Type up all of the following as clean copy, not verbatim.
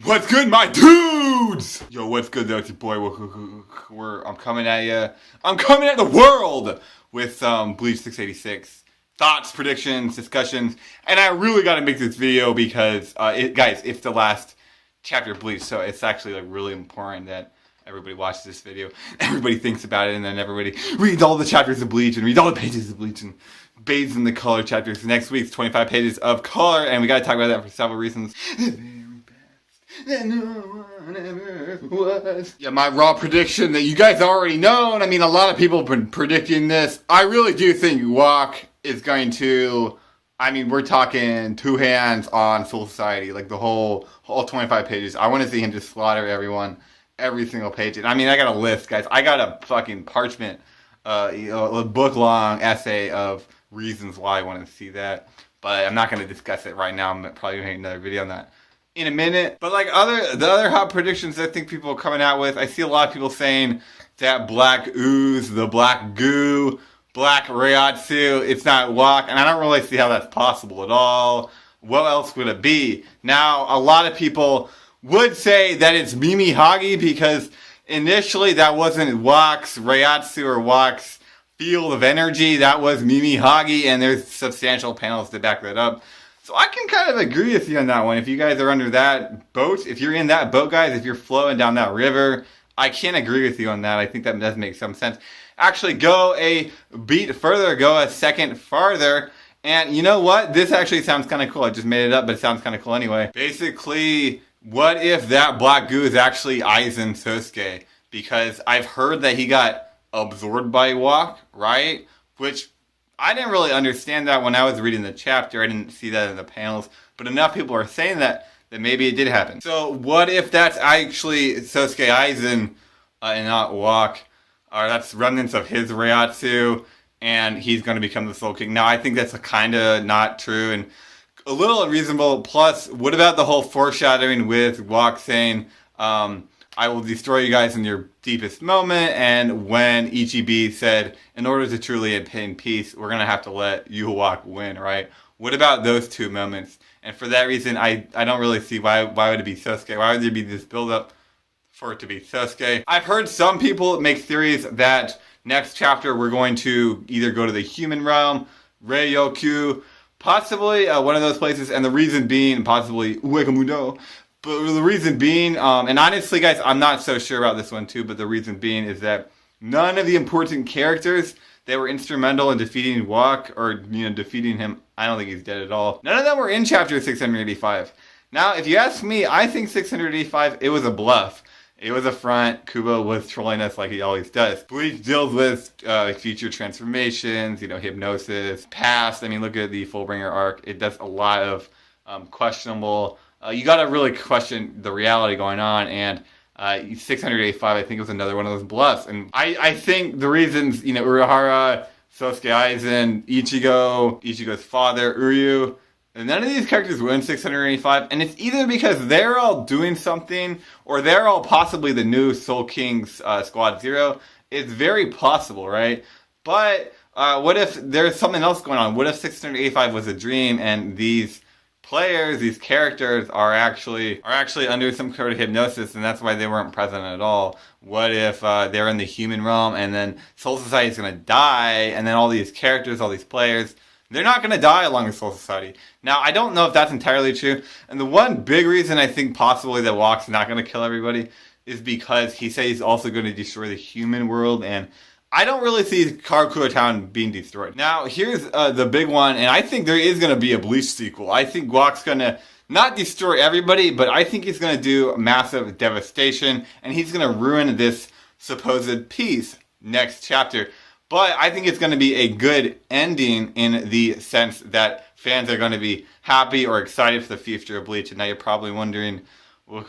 What's good, my dudes? Yo, what's good, though? It's your boy. I'm coming at ya. I'm coming at the world with Bleach 686 thoughts, predictions, discussions, and I really got to make this video because, guys, it's the last chapter of Bleach, so it's actually like really important that everybody watches this video, everybody thinks about it, and then everybody reads all the chapters of Bleach and reads all the pages of Bleach and bathes in the color chapters. Next week's 25 pages of color, and we got to talk about that for several reasons. That no one ever was. Yeah, my raw prediction that you guys already know, and I mean a lot of people have been predicting this. I really do think Wok is going to, I mean we're talking two hands on Soul Society, like the whole 25 pages. I want to see him just slaughter everyone, every single page. And I mean I got a list, guys. I got a fucking parchment, a book long essay of reasons why I want to see that. But I'm not going to discuss it right now. I'm probably going to make another video on that in a minute. But like the other hot predictions I think people are coming out with, I see a lot of people saying that black ooze, the black goo, black Reiatsu, it's not Wok, and I don't really see how that's possible at all. What else would it be? Now, a lot of people would say that it's Mimi Hagi because initially that wasn't Wok's Reiatsu or Wok's field of energy, that was Mimi Hagi, and there's substantial panels to back that up. So I can kind of agree with you on that one. If you guys are under that boat, if you're in that boat, guys, if you're flowing down that river, I can agree with you on that. I think that does make some sense. Actually, go a beat further, go a second farther, and you know what? This actually sounds kind of cool. I just made it up, but it sounds kind of cool anyway. Basically, what if that black goo is actually Aizen Sosuke? Because I've heard that he got absorbed by Wok, right? Which I didn't really understand that when I was reading the chapter. I didn't see that in the panels, but enough people are saying that maybe it did happen. So what if that's actually Sosuke Aizen and not Wok, or that's remnants of his Reiatsu, and he's going to become the Soul King? Now I think that's kind of not true and a little unreasonable. Plus, what about the whole foreshadowing with Wok saying, I will destroy you guys in your deepest moment, and when Ichibi said, in order to truly attain peace, we're going to have to let you Wok win, right? What about those two moments? And for that reason, I don't really see why would it be Sosuke? Why would there be this build-up for it to be Sosuke? I've heard some people make theories that next chapter we're going to either go to the human realm, Ryoku, possibly one of those places, and the reason being possibly Uegamundo. But the reason being, and honestly guys, I'm not so sure about this one too, but the reason being is that none of the important characters that were instrumental in defeating Wok, or defeating him, I don't think he's dead at all. None of them were in chapter 685. Now, if you ask me, I think 685, it was a bluff. It was a front. Kubo was trolling us like he always does. Bleach deals with future transformations, hypnosis, past. I mean, look at the Fullbringer arc. It does a lot of questionable. You gotta really question the reality going on, and 685, I think, was another one of those bluffs. And I think the reasons, Urahara, Sosuke Aizen, Ichigo's father, Uryu, and none of these characters were in 685, and it's either because they're all doing something, or they're all possibly the new Soul King's Squad Zero. It's very possible, right? But what if there's something else going on? What if 685 was a dream, and these players, these characters are actually under some sort of hypnosis, and that's why they weren't present at all? What if they're in the human realm, and then Soul Society is going to die, and then all these characters, all these players, they're not going to die along with Soul Society? Now, I don't know if that's entirely true, and the one big reason I think possibly that Wok's not going to kill everybody is because he says he's also going to destroy the human world, and I don't really see Karakura Town being destroyed. Now, here's the big one, and I think there is going to be a Bleach sequel. I think Wok's going to not destroy everybody, but I think he's going to do massive devastation, and he's going to ruin this supposed peace next chapter. But I think it's going to be a good ending in the sense that fans are going to be happy or excited for the future of Bleach. And now you're probably wondering, what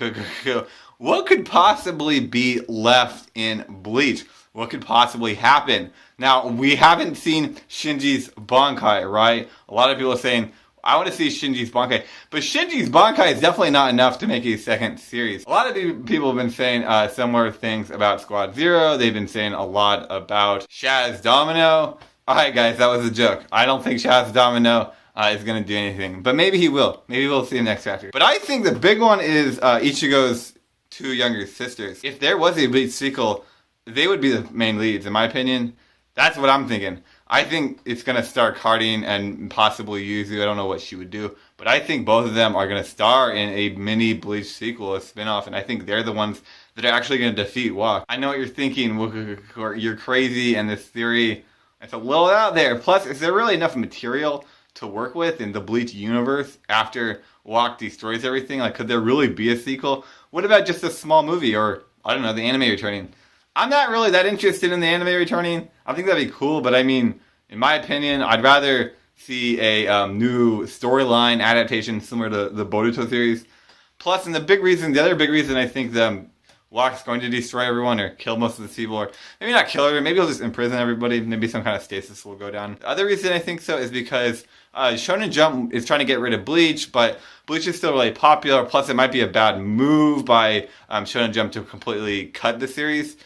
could possibly be left in Bleach? What could possibly happen? Now, we haven't seen Shinji's Bankai, right? A lot of people are saying, I want to see Shinji's Bankai. But Shinji's Bankai is definitely not enough to make a second series. A lot of people have been saying similar things about Squad Zero. They've been saying a lot about Shaz Domino. Alright guys, that was a joke. I don't think Shaz Domino is going to do anything. But maybe he will. Maybe we'll see him next chapter. But I think the big one is Ichigo's two younger sisters. If there was a Bleach sequel, they would be the main leads, in my opinion. That's what I'm thinking. I think it's going to star Karin and possibly Yuzu. I don't know what she would do. But I think both of them are going to star in a mini Bleach sequel, a spin-off. And I think they're the ones that are actually going to defeat Wok. I know what you're thinking. You're crazy, and this theory, it's a little out there. Plus, is there really enough material to work with in the Bleach universe after Wok destroys everything? Like, could there really be a sequel? What about just a small movie, or, I don't know, the anime returning? I'm not really that interested in the anime returning. I think that'd be cool, but I mean, in my opinion, I'd rather see a new storyline adaptation similar to the Boruto series. Plus, and the other big reason I think Wok's going to destroy everyone or kill most of the people, or maybe not kill everyone, maybe he'll just imprison everybody, maybe some kind of stasis will go down. The other reason I think so is because Shonen Jump is trying to get rid of Bleach, but Bleach is still really popular, plus it might be a bad move by Shonen Jump to completely cut the series.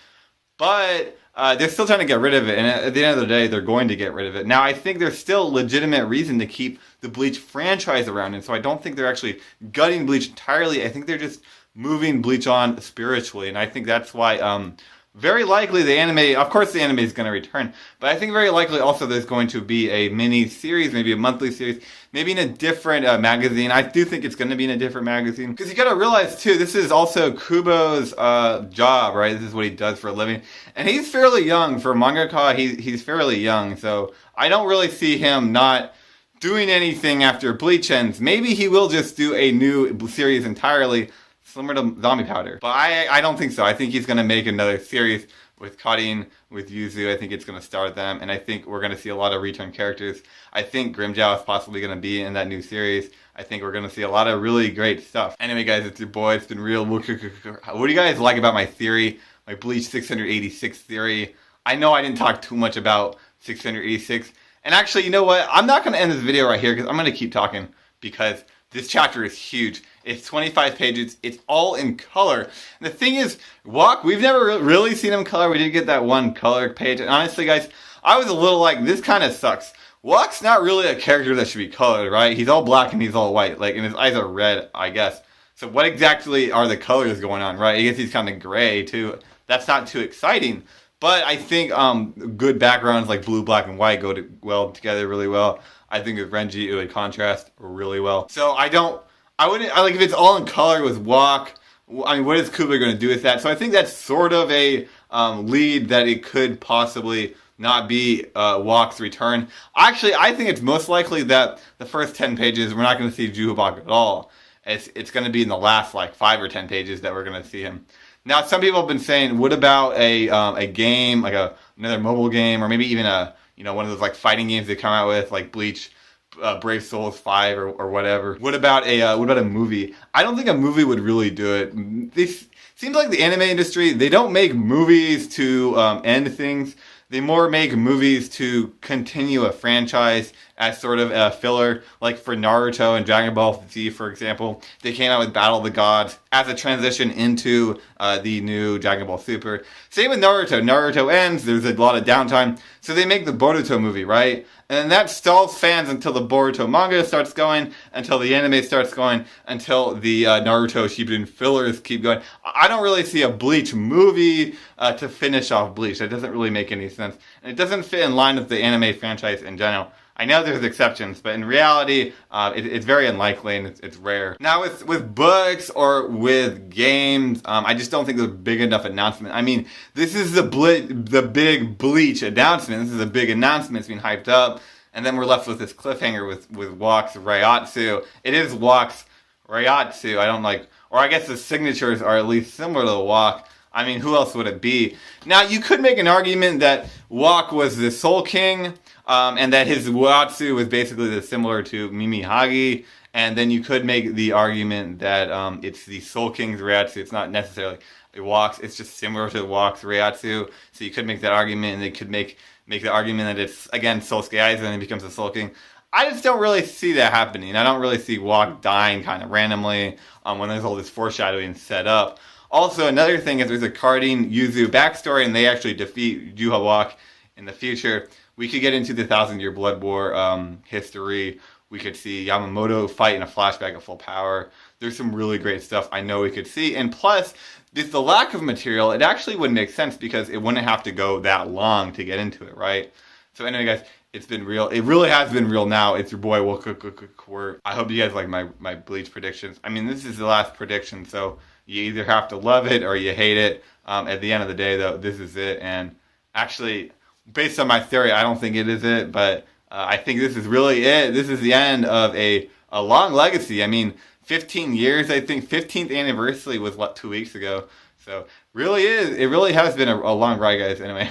But they're still trying to get rid of it, and at the end of the day, they're going to get rid of it. Now, I think there's still legitimate reason to keep the Bleach franchise around, and so I don't think they're actually gutting Bleach entirely. I think they're just moving Bleach on spiritually, and I think that's why very likely the anime, of course the anime is going to return, but I think very likely also there's going to be a mini series, maybe a monthly series, maybe in a different magazine. I do think it's going to be in a different magazine, because you got to realize too, this is also Kubo's job, right? This is what he does for a living, and he's fairly young for a mangaka. He's fairly young, so I don't really see him not doing anything after Bleach ends. Maybe he will just do a new series entirely, similar to Zombie Powder. But I don't think so. I think he's going to make another series with Karin, with Yuzu. I think it's going to star them, and I think we're going to see a lot of return characters. I think Grimmjow is possibly going to be in that new series. I think we're going to see a lot of really great stuff. Anyway, guys, it's your boy. It's been real. What do you guys like about my theory? My Bleach 686 theory? I know I didn't talk too much about 686. And actually, you know what? I'm not going to end this video right here, because I'm going to keep talking, because this chapter is huge. It's 25 pages. It's all in color. And the thing is, Wok, we've never really seen him color. We did get that one color page. And honestly, guys, I was a little like, this kind of sucks. Wok's not really a character that should be colored, right? He's all black and he's all white. Like, and his eyes are red, I guess. So what exactly are the colors going on, right? I guess he's kind of gray, too. That's not too exciting. But I think good backgrounds like blue, black, and white go well together really well. I think with Renji, it would contrast really well. So I like if it's all in color with Wok. I mean, what is Kubo going to do with that? So I think that's sort of a lead that it could possibly not be Wok's return. Actually, I think it's most likely that the first 10 pages, we're not going to see Juhobok at all. It's going to be in the last like 5 or 10 pages that we're going to see him. Now, some people have been saying, what about a game, like another mobile game, or maybe even one of those like fighting games they come out with, like Bleach, Brave Souls 5 or whatever. What about a movie? I don't think a movie would really do it. This seems like the anime industry, they don't make movies to end things. They more make movies to continue a franchise as sort of a filler, like for Naruto and Dragon Ball Z, for example. They came out with Battle of the Gods as a transition into the new Dragon Ball Super. Same with Naruto. Naruto ends, there's a lot of downtime, so they make the Boruto movie, right? And then that stalls fans until the Boruto manga starts going, until the anime starts going, until the Naruto Shippuden fillers keep going. I don't really see a Bleach movie to finish off Bleach. That doesn't really make any sense. And it doesn't fit in line with the anime franchise in general. I know there's exceptions, but in reality, it's very unlikely and it's rare. Now, with books or with games, I just don't think there's a big enough announcement. I mean, this is the big Bleach announcement. This is a big announcement. It's being hyped up. And then we're left with this cliffhanger with Wok's Reiatsu. It is Wok's Reiatsu. Or I guess the signatures are at least similar to Wok. I mean, who else would it be? Now, you could make an argument that Wok was the Soul King, and that his Watsu was basically similar to Mimihagi, and then you could make the argument that it's the Soul King's Reiatsu. It's not necessarily Wok's, it's just similar to Wok's Reiatsu. So you could make that argument, and they could make the argument that it's, again, Sosuke Aizen and he becomes a Soul King. I just don't really see that happening. I don't really see Wok dying kind of randomly when there's all this foreshadowing set up. Also, another thing is there's a Karin Yuzu backstory, and they actually defeat Juha Wok in the future. We could get into the 1,000-Year Blood War history We could see Yamamoto fight in a flashback at full power. There's some really great stuff I know we could see. And plus, the lack of material, it actually would make sense because it wouldn't have to go that long to get into it, right? So anyway, guys, it's been real. It really has been real now. It's your boy, wqqqqwrt. I hope you guys like my Bleach predictions. I mean, this is the last prediction, so you either have to love it or you hate it. At the end of the day, though, this is it. And actually, based on my theory, I don't think it is it, but I think this is really it. This is the end of a long legacy. I mean, 15 years, I think. 15th anniversary was, 2 weeks ago. So, really is. It really has been a long ride, guys. Anyway,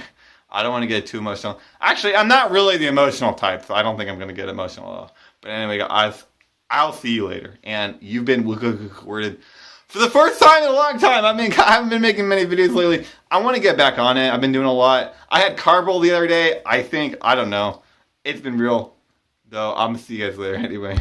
I don't want to get too emotional. Actually, I'm not really the emotional type, so I don't think I'm going to get emotional at all. But anyway, guys, I'll see you later. And you've been worded for the first time in a long time. I haven't been making many videos lately. I want to get back on it. I've been doing a lot. I had Carbowl the other day. I don't know. It's been real, though. I'm going to see you guys later anyway.